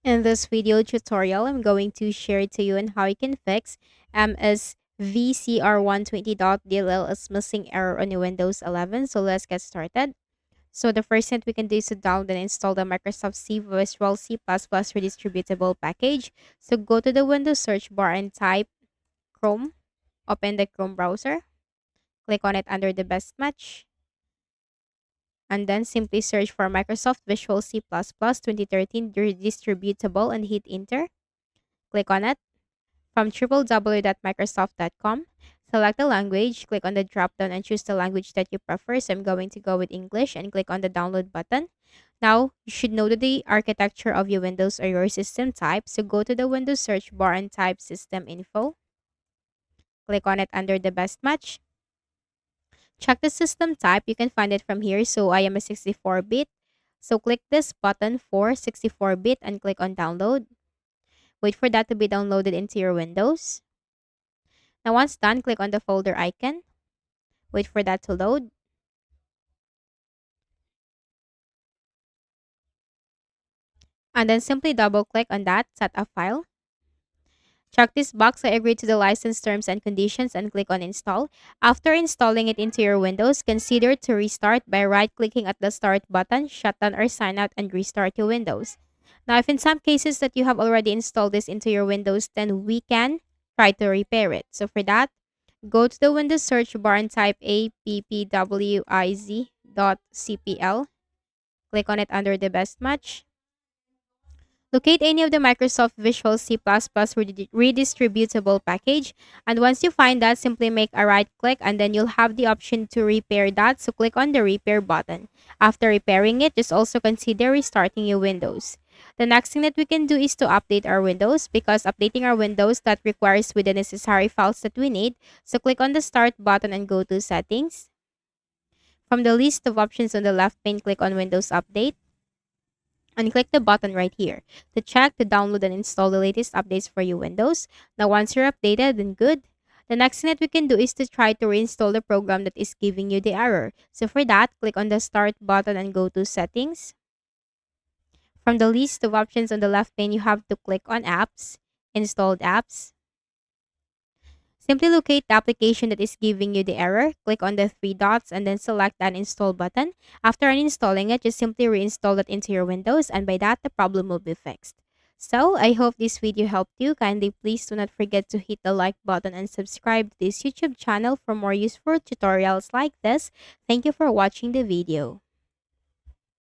In this video tutorial, I'm going to share to you on how you can fix Msvcr120.dll is missing error on your Windows 11. So let's get started. So the first thing we can do is to download and install the Microsoft C Visual C++ redistributable package. So go to the Windows search bar and type Chrome. Open the Chrome browser. Click on it under the best match. And then simply search for Microsoft Visual C++ 2013 redistributable and hit enter. Click on it. From www.microsoft.com, select the language, click on the drop down and choose the language that you prefer. So I'm going to go with English and click on the download button. Now, you should know the architecture of your Windows or your system type. So go to the Windows search bar and type system info. Click on it under the best match. Check the system type. You can find it from here. So I am a 64-bit. So click this button for 64-bit and click on download. Wait for that to be downloaded into your Windows. Now once done, click on the folder icon. Wait for that to load. And then simply double click on that, set a file. Check this box, I agree to the license terms and conditions and click on install. After installing it into your Windows, consider to restart by right clicking at the start button, shut down or sign out and restart your Windows. Now if in some cases that you have already installed this into your Windows, then we can try to repair it. So for that, go to the Windows search bar and type appwiz.cpl. Click on it under the best match. Locate any of the Microsoft Visual C++ redistributable package. And once you find that, simply make a right click and then you'll have the option to repair that. So click on the repair button. After repairing it, just also consider restarting your Windows. The next thing that we can do is to update our Windows because updating our Windows that requires with the necessary files that we need. So click on the start button and go to settings. From the list of options on the left pane, click on Windows Update. And click the button right here to check to download and install the latest updates for your Windows. Now, once you're updated, then good. The next thing that we can do is to try to reinstall the program that is giving you the error. So for that, click on the Start button and go to Settings. From the list of options on the left pane, you have to click on Apps, Installed Apps. Simply locate the application that is giving you the error, click on the three dots, and then select the uninstall button. After uninstalling it, just simply reinstall it into your Windows, and by that, the problem will be fixed. So, I hope this video helped you. Kindly please do not forget to hit the like button and subscribe to this YouTube channel for more useful tutorials like this. Thank you for watching the video.